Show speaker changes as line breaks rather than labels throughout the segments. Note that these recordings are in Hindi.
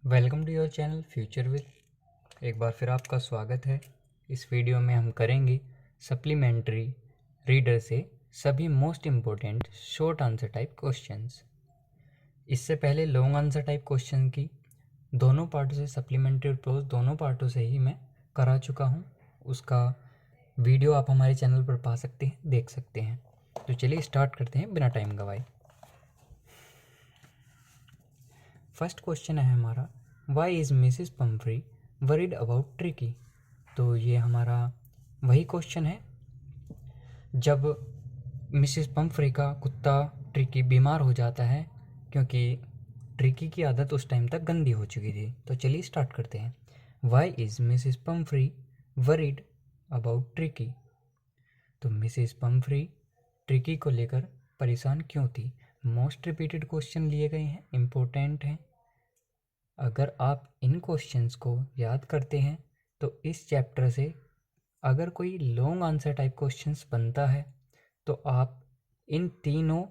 Welcome to your channel future with. एक बार फिर आपका स्वागत है। इस वीडियो में हम करेंगे सप्लीमेंट्री रीडर से सभी most important short answer type questions. इससे पहले लॉन्ग आंसर टाइप क्वेश्चन की दोनों पार्टों से सप्लीमेंट्री और प्रोज दोनों पार्टों से ही मैं करा चुका हूँ। उसका वीडियो आप हमारे चैनल पर पा सकते हैं, देख सकते हैं। तो चलिए स्टार्ट करते हैं बिना टाइम गवाए। फर्स्ट क्वेश्चन है हमारा, why is Mrs Pumphrey worried about Tricki. तो ये हमारा वही क्वेश्चन है जब मिसिस पम्फ्री का कुत्ता ट्रिकी बीमार हो जाता है, क्योंकि ट्रिकी की आदत उस टाइम तक गंदी हो चुकी थी। तो चलिए स्टार्ट करते हैं। Why is Mrs Pumphrey worried about Tricki. तो मिसिस पम्फ्री ट्रिकी को लेकर परेशान क्यों थी? मोस्ट रिपीटेड क्वेश्चन लिए गए हैं, इम्पोर्टेंट हैं। अगर आप इन क्वेश्चंस को याद करते हैं तो इस चैप्टर से अगर कोई लॉन्ग आंसर टाइप क्वेश्चंस बनता है तो आप इन तीनों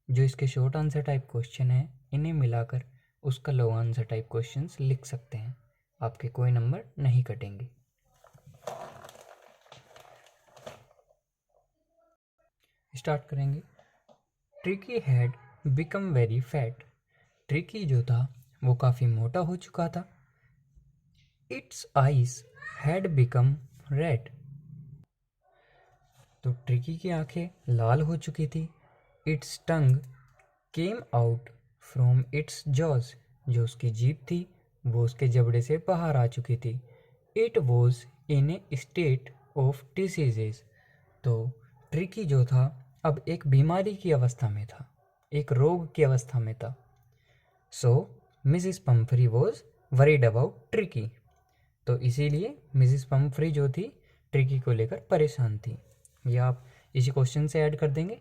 जो इसके शॉर्ट आंसर टाइप क्वेश्चन हैं इन्हें मिलाकर उसका लॉन्ग आंसर टाइप क्वेश्चंस लिख सकते हैं। आपके कोई नंबर नहीं कटेंगे। स्टार्ट करेंगे। Tricky had become very fat. Tricky जो था वो काफ़ी मोटा हो चुका था। It's eyes had become red. तो ट्रिकी की आंखें लाल हो चुकी थी। It's tongue came out from its jaws. जो उसकी जीभ थी वो उसके जबड़े से बाहर आ चुकी थी। It was in A state of diseases. तो ट्रिकी जो था अब एक बीमारी की अवस्था में था, एक रोग की अवस्था में था। So Mrs Pumphrey was worried about Tricki. तो इसीलिए मिसिस पम्फ्री जो थी ट्रिकी को लेकर परेशान थी। ये आप इसी क्वेश्चन से ऐड कर देंगे,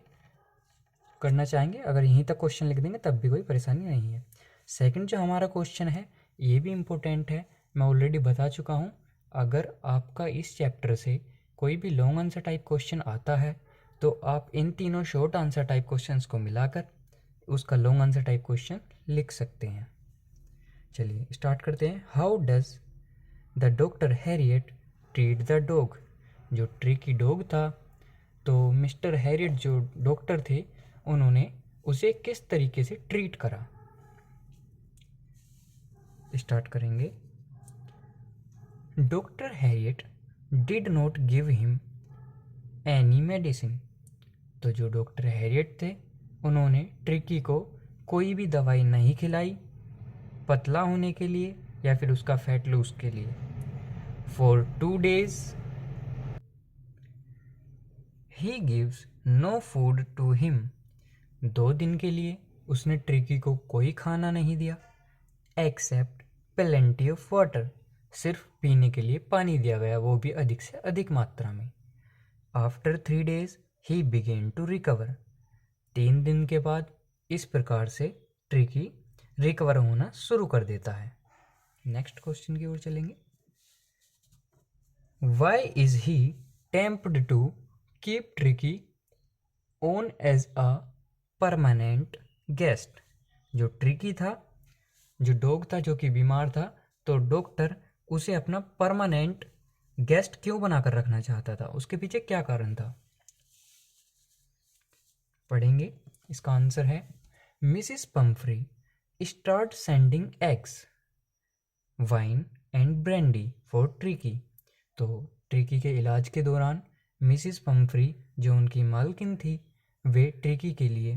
करना चाहेंगे। अगर यहीं तक क्वेश्चन लिख देंगे तब भी कोई परेशानी नहीं है। सेकंड जो हमारा क्वेश्चन है ये भी इम्पोर्टेंट है, मैं ऑलरेडी बता चुका हूँ। अगर आपका इस चैप्टर से कोई भी लॉन्ग आंसर टाइप क्वेश्चन आता है तो आप इन तीनों शॉर्ट आंसर टाइप क्वेश्चंस को मिलाकर उसका लॉन्ग आंसर टाइप क्वेश्चन लिख सकते हैं। चलिए स्टार्ट करते हैं। How does the doctor Harriet treat the dog. जो ट्रिकी डॉग था तो मिस्टर हैरियट जो डॉक्टर थे उन्होंने उसे किस तरीके से ट्रीट करा। स्टार्ट करेंगे। Doctor Harriet did not give him any medicine. तो जो डॉक्टर हैरियट थे उन्होंने ट्रिकी को कोई भी दवाई नहीं खिलाई पतला होने के लिए या फिर उसका फैट लूज के लिए। For 2 days he gives no food to him. 2 दिन के लिए उसने ट्रिकी को कोई खाना नहीं दिया। Except plenty of water. सिर्फ पीने के लिए पानी दिया गया, वो भी अधिक से अधिक मात्रा में। After 3 days he began to recover. 3 दिन के बाद इस प्रकार से ट्रिकी रिकवर होना शुरू कर देता है। नेक्स्ट क्वेश्चन की ओर चलेंगे। Why is he tempted to keep Tricki on as a permanent guest. जो ट्रिकी था, जो डॉग था जो कि बीमार था, तो डॉक्टर उसे अपना परमानेंट गेस्ट क्यों बनाकर रखना चाहता था? उसके पीछे क्या कारण था? पढ़ेंगे। इसका आंसर है Mrs Pumphrey start sending eggs wine and brandy for Tricki. तो ट्रिकी के इलाज के दौरान मिसिस पम्फ्री जो उनकी मालकिन थी वे ट्रिकी के लिए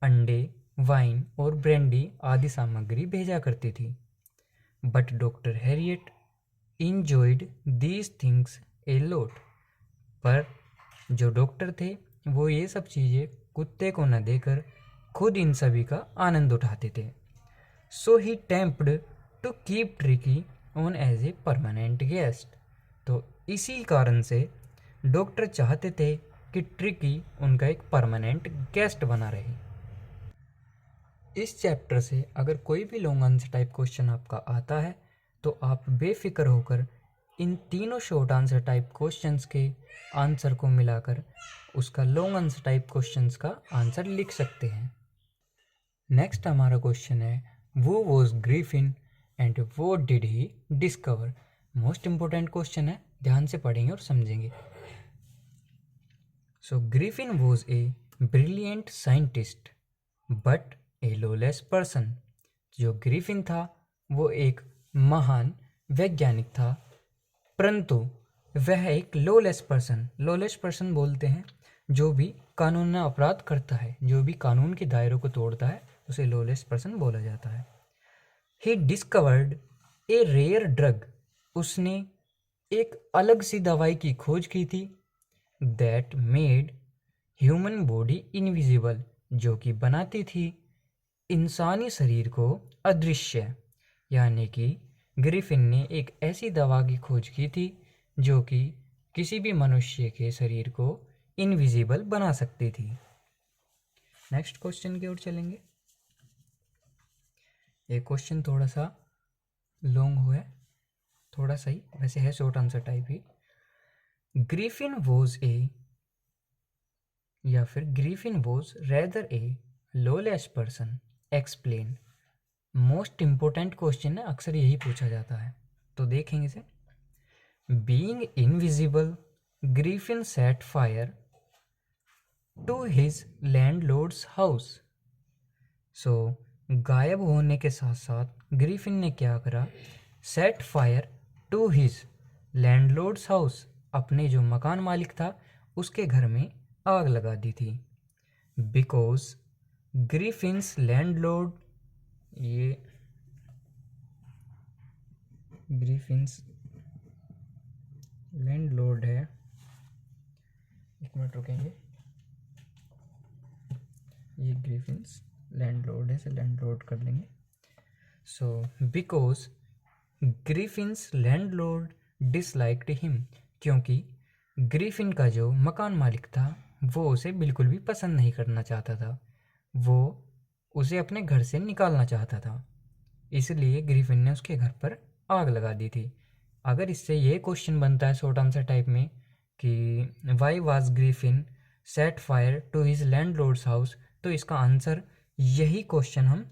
अंडे, वाइन और ब्रेंडी आदि सामग्री भेजा करती थी। But doctor Harriet enjoyed these things a lot. पर जो डॉक्टर थे वो ये सब चीज़ें कुत्ते को न देकर खुद इन सभी का आनंद उठाते थे। So he tempted to keep Tricki on as a permanent guest. तो इसी कारण से डॉक्टर चाहते थे कि ट्रिकी उनका एक परमानेंट गेस्ट बना रहे। इस चैप्टर से अगर कोई भी लॉन्ग आंसर टाइप क्वेश्चन आपका आता है तो आप बेफिक्र होकर इन तीनों शॉर्ट आंसर टाइप क्वेश्चंस के आंसर को मिलाकर उसका लॉन्ग आंसर टाइप क्वेश्चंस का आंसर लिख सकते हैं। नेक्स्ट हमारा क्वेश्चन है, वो was Griffin and what did he discover. Most important question है, ध्यान से पढ़ेंगे और समझेंगे। So Griffin was a brilliant scientist but a lawless person. जो ग्रिफिन था वो एक महान वैज्ञानिक था, परंतु वह एक लॉलेस पर्सन बोलते हैं जो भी कानून अपराध करता है, जो भी कानून के दायरों को तोड़ता है, उसे लॉलेस पर्सन बोला जाता है। He discovered a rare drug. उसने एक अलग सी दवाई की खोज की थी। That made human body invisible. जो कि बनाती थी इंसानी शरीर को अदृश्य। यानी कि ग्रिफिन ने एक ऐसी दवा की खोज की थी जो कि किसी भी मनुष्य के शरीर को इनविजिबल बना सकती थी। नेक्स्ट क्वेश्चन की ओर चलेंगे। ये क्वेश्चन थोड़ा सा लॉन्ग हुआ है, थोड़ा सही वैसे है, शॉर्ट आंसर टाइप ही। ग्रिफिन वॉज ए या फिर Griffin was rather a lawless person explain. Most important question है, अक्सर यही पूछा जाता है, तो देखेंगे इसे। Being invisible Griffin set fire to his landlord's house. So गायब होने के साथ साथ ग्रिफिन ने क्या करा, set fire to his landlord's house. अपने जो मकान मालिक था उसके घर में आग लगा दी थी। बिकॉज ग्रिफिन्स लैंडलॉर्ड, ये ग्रिफिन्स लैंडलॉर्ड है, एक मिनट रुकेंगे, ये ग्रिफिन्स लैंडलॉर्ड है, इसे लैंडलॉर्ड कर लेंगे। So because Griffin's landlord disliked him. क्योंकि ग्रिफिन का जो मकान मालिक था वो उसे बिल्कुल भी पसंद नहीं करना चाहता था, वो उसे अपने घर से निकालना चाहता था, इसलिए ग्रिफिन ने उसके घर पर आग लगा दी थी। अगर इससे ये क्वेश्चन बनता है शॉर्ट आंसर टाइप में कि why was Griffin set fire to his landlord's house, तो इसका आंसर यही क्वेश्चन हम,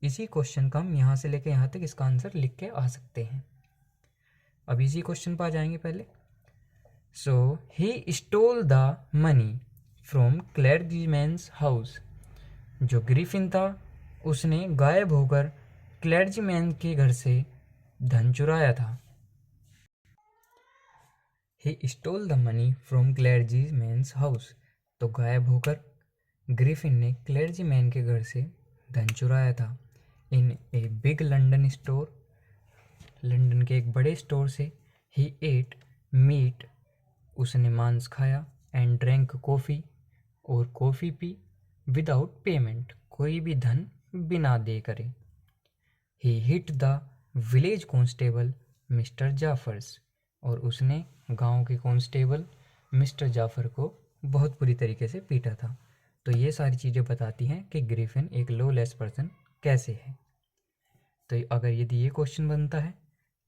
इसी क्वेश्चन का हम यहाँ से लेके यहाँ तक इसका आंसर लिख के आ सकते हैं। अब इसी क्वेश्चन पर आ जाएंगे पहले। So he stole the money from clergyman's house. जो ग्रिफिन था उसने गायब होकर क्लर्जीमैन के घर से धन चुराया था। He stole the money from clergyman's house. तो गायब होकर ग्रिफिन ने क्लर्जीमैन के घर से धन चुराया था। In a big London store, London के एक बड़े स्टोर से। ही एट मीट, उसने मांस खाया। एंड ड्रैंक कॉफ़ी, और कॉफ़ी पी। विदाउट पेमेंट, कोई भी धन बिना दे करे। He hit the village constable Mr Jaffers, और उसने गांव के कॉन्स्टेबल मिस्टर जाफर को बहुत बुरी तरीके से पीटा था। तो ये सारी चीज़ें बताती हैं कि ग्रिफिन एक लॉलेस पर्सन कैसे है। तो अगर यदि ये क्वेश्चन बनता है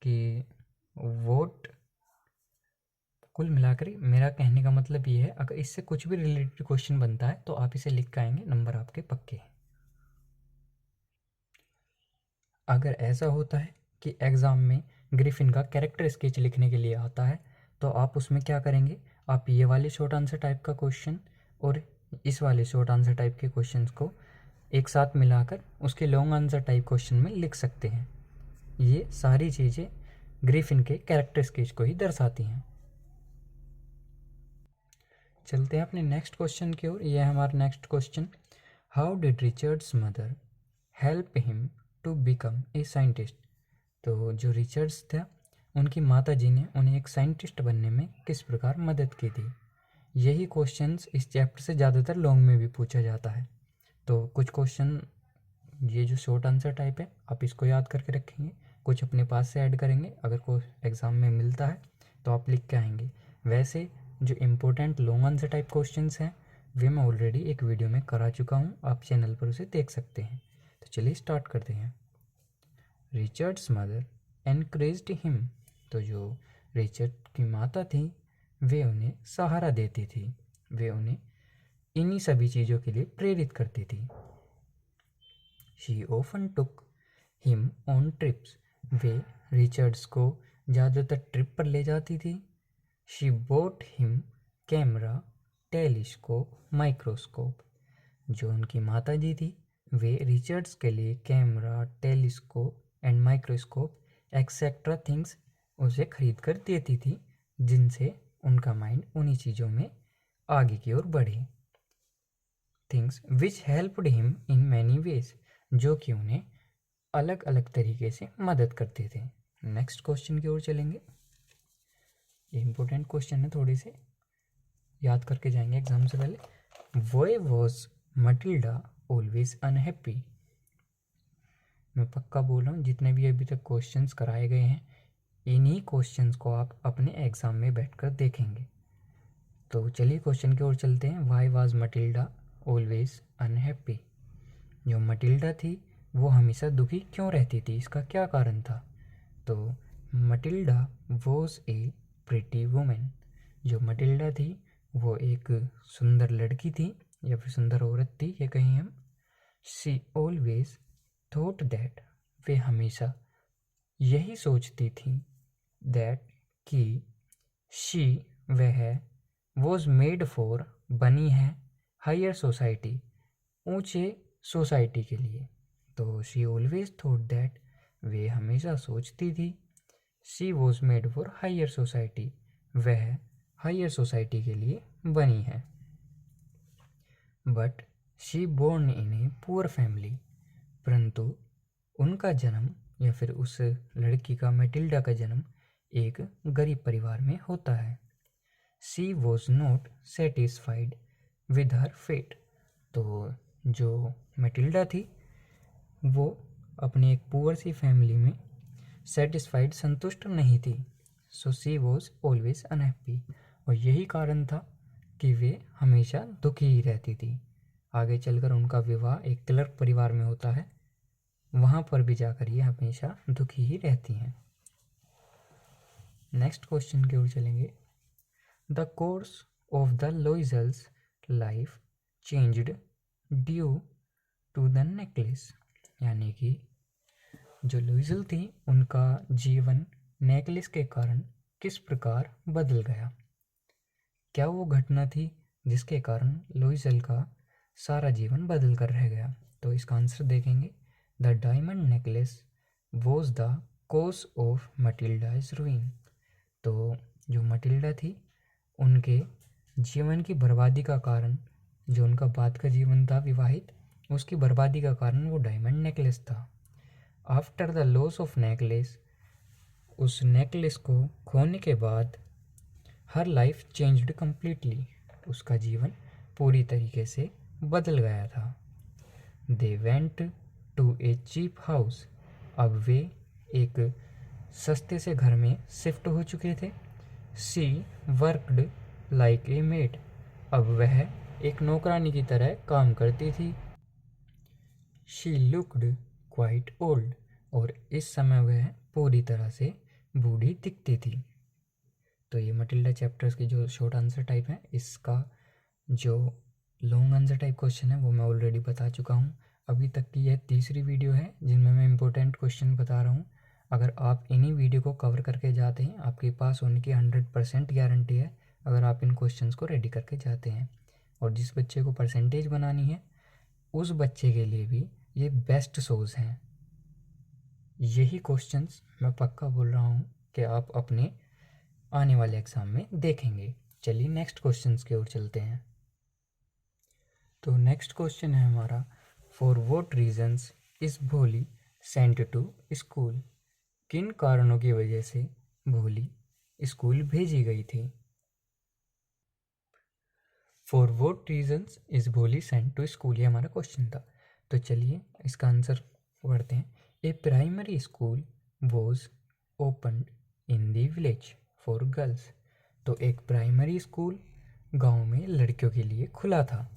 कि वोट, कुल मिलाकर मेरा कहने का मतलब ये है, अगर इससे कुछ भी रिलेटेड क्वेश्चन बनता है तो आप इसे लिख के आएंगे, नंबर आपके पक्के हैं। अगर ऐसा होता है कि एग्ज़ाम में ग्रिफिन का कैरेक्टर स्केच लिखने के लिए आता है तो आप उसमें क्या करेंगे, आप ये वाले शॉर्ट आंसर टाइप का क्वेश्चन और इस वाले शॉर्ट आंसर टाइप के क्वेश्चन को एक साथ मिलाकर उसके लॉन्ग आंसर टाइप क्वेश्चन में लिख सकते हैं। ये सारी चीज़ें ग्रिफिन के कैरेक्टर स्केच को ही दर्शाती हैं। चलते हैं अपने नेक्स्ट क्वेश्चन की ओर। यह है हमारा next question. How did Richard's mother help him to become a scientist. तो जो रिचर्ड्स था उनकी माता जी ने उन्हें एक साइंटिस्ट बनने में किस प्रकार मदद की थी। यही क्वेश्चंस इस चैप्टर से ज़्यादातर लॉन्ग में भी पूछा जाता है। तो कुछ क्वेश्चन ये जो शॉर्ट आंसर टाइप है आप इसको याद करके रखेंगे, कुछ अपने पास से ऐड करेंगे, अगर कोई एग्ज़ाम में मिलता है तो आप लिख के आएंगे। वैसे जो important long answer type questions हैं वे मैं ऑलरेडी एक वीडियो में करा चुका हूँ, आप चैनल पर उसे देख सकते हैं। तो चलिए स्टार्ट करते हैं। Richards mother encouraged him. तो जो रिचर्ड की माता थी वे उन्हें सहारा देती थी, वे उन्हें इन्हीं सभी चीज़ों के लिए प्रेरित करती थी। She often took him on trips. Way Richards को ज़्यादातर ट्रिप पर ले जाती थी। She boat him camera, telescope, microscope. जो उनकी माता जी थी वे रिचर्ड्स के लिए camera, telescope and microscope etcetera things उसे खरीद कर देती थी, जिनसे उनका माइंड उन्हीं चीज़ों में आगे की ओर बढ़े। Things which helped him in many ways, जो कि उन्हें अलग अलग तरीके से मदद करते थे। नेक्स्ट क्वेश्चन की ओर चलेंगे। ये इंपॉर्टेंट क्वेश्चन है, थोड़े से याद करके जाएंगे एग्जाम से पहले। Why was Matilda always unhappy? मैं पक्का बोल रहा हूँ, जितने भी अभी तक क्वेश्चंस कराए गए हैं इन्हीं क्वेश्चंस को आप अपने एग्जाम में बैठकर देखेंगे। तो चलिए क्वेश्चन की ओर चलते हैं। Why was Matilda always unhappy? जो मटिल्डा थी वो हमेशा दुखी क्यों रहती थी, इसका क्या कारण था? तो Matilda was a pretty women. जो मटिल्डा थी वो एक सुंदर लड़की थी या फिर सुंदर औरत थी, ये कहीं हम। शी ऑलवेज थॉट दैट, वे हमेशा यही सोचती थी, दैट कि शी, वह वॉज मेड फॉर, बनी है, हायर सोसाइटी, ऊंचे सोसाइटी के लिए। तो शी ऑलवेज थॉट दैट, वे हमेशा सोचती थी, she was made for higher society, वह हायर सोसाइटी के लिए बनी है। But she born in a poor family, परंतु उनका जन्म या फिर उस लड़की का, मैटिल्डा का जन्म एक गरीब परिवार में होता है। She was not satisfied with her fate, तो जो मैटिल्डा थी वो अपनी एक पुअर सी फैमिली में सेटिस्फाइड, संतुष्ट नहीं थी। So she was always unhappy, और यही कारण था कि वे हमेशा दुखी ही रहती थी। आगे चलकर उनका विवाह एक क्लर्क परिवार में होता है, वहाँ पर भी जाकर ये हमेशा दुखी ही रहती हैं। नेक्स्ट क्वेश्चन की ओर चलेंगे। The course of the Loisels' life changed due to the necklace, यानी कि जो लोइजल थी उनका जीवन नेकलेस के कारण किस प्रकार बदल गया। क्या वो घटना थी जिसके कारण लोइजल का सारा जीवन बदल कर रह गया? तो इसका आंसर देखेंगे। The diamond necklace was the cause of Matilda's ruin. तो जो मटिल्डा थी उनके जीवन की बर्बादी का कारण, जो उनका बाद का जीवन था विवाहित, उसकी बर्बादी का कारण वो डायमंड नेकलेस था। After the loss of necklace, उस नेकलेस को खोने के बाद, हर लाइफ चेंज्ड कम्प्लीटली, उसका जीवन पूरी तरीके से बदल गया था। They went to a cheap house, अब वे एक सस्ते से घर में शिफ्ट हो चुके थे। She worked like a made, अब वह एक नौकरानी की तरह काम करती थी। शी लुक्ड क्वाइट ओल्ड, और इस समय वह पूरी तरह से बूढ़ी दिखती थी। तो ये मटिल्डा चैप्टर्स की जो शॉर्ट आंसर टाइप है, इसका जो लॉन्ग आंसर टाइप क्वेश्चन है वो मैं ऑलरेडी बता चुका हूँ। अभी तक की यह तीसरी वीडियो है जिनमें मैं इंपॉर्टेंट क्वेश्चन बता रहा हूँ। अगर आप इन्हीं वीडियो को कवर करके जाते हैं, आपके पास होने की 100% गारंटी है अगर आप इन क्वेश्चंस को रेडी करके जाते हैं। और जिस बच्चे को परसेंटेज बनानी है उस बच्चे के लिए भी ये बेस्ट सोर्स हैं। यही क्वेश्चंस मैं पक्का बोल रहा हूँ कि आप अपने आने वाले एग्ज़ाम में देखेंगे। चलिए नेक्स्ट क्वेश्चंस की ओर चलते हैं। तो नेक्स्ट क्वेश्चन है हमारा, फॉर वॉट रीजन्स इज भोली सेंट टू स्कूल। किन कारणों की वजह से भोली स्कूल भेजी गई थी? फॉर वॉट रीजन्स इज भोली सेंट टू स्कूल, ये हमारा क्वेश्चन था। तो चलिए इसका आंसर पढ़ते हैं। A primary school was opened in the village for girls. तो एक प्राइमरी स्कूल गांव में लड़कियों के लिए खुला था।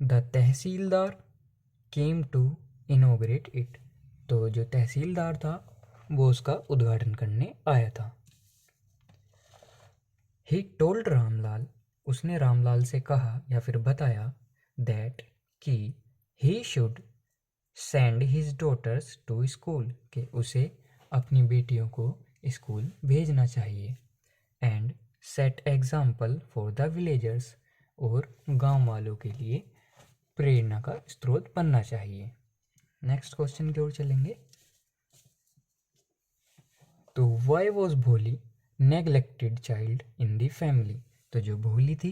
The tehsildar came to inaugurate it, तो जो तहसीलदार था वो उसका उद्घाटन करने आया था। ही टोल्ड रामलाल, उसने रामलाल से कहा या फिर बताया, दैट कि he should send his daughters to school, कि उसे अपनी बेटियों को स्कूल भेजना चाहिए। And set example for the villagers, और गांव वालों के लिए प्रेरणा का स्रोत बनना चाहिए। नेक्स्ट क्वेश्चन की ओर चलेंगे। तो वाई वॉज भोली neglected child in the family, तो जो भोली थी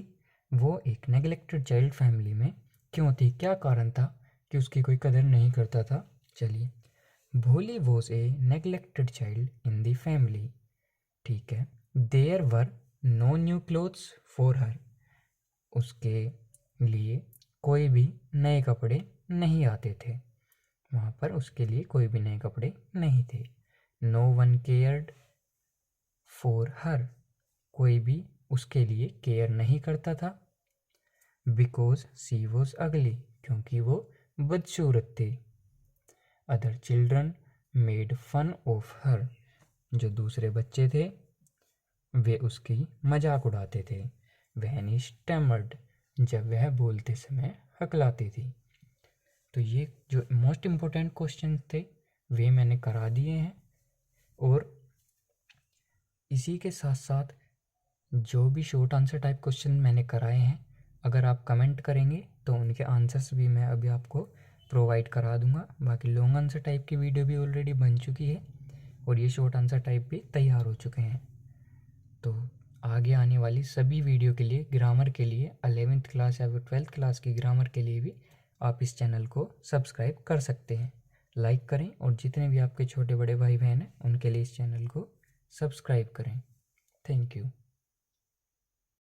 वो एक नेग्लेक्टेड चाइल्ड फैमिली में क्यों थी, क्या कारण था कि उसकी कोई कदर नहीं करता था। चलिए, Bholi was a neglected child in the family, ठीक है। There were no new clothes for her, उसके लिए कोई भी नए कपड़े नहीं आते थे, वहाँ पर उसके लिए कोई भी नए कपड़े नहीं थे। No one cared for her, कोई भी उसके लिए केयर नहीं करता था। बिकॉज सी वॉज अगली, क्योंकि वो बदसूरत थी। Other children made fun of her, जो दूसरे बच्चे थे वे उसकी मजाक उड़ाते थे। वहन ही स्टैमर्ड, जब वह बोलते समय हकलाती थी। तो ये जो मोस्ट इम्पोर्टेंट क्वेश्चन थे वे मैंने करा दिए हैं, और इसी के साथ साथ जो भी शॉर्ट आंसर टाइप क्वेश्चन मैंने कराए हैं, अगर आप कमेंट करेंगे तो उनके आंसर्स भी मैं अभी आपको प्रोवाइड करा दूंगा। बाकी लॉन्ग आंसर टाइप की वीडियो भी ऑलरेडी बन चुकी है, और ये शॉर्ट आंसर टाइप भी तैयार हो चुके हैं। तो आगे आने वाली सभी वीडियो के लिए, ग्रामर के लिए, 11th क्लास या 12th क्लास की ग्रामर के लिए भी आप इस चैनल को सब्सक्राइब कर सकते हैं। लाइक करें, और जितने भी आपके छोटे बड़े भाई बहन हैं उनके लिए इस चैनल को सब्सक्राइब करें। Thank you.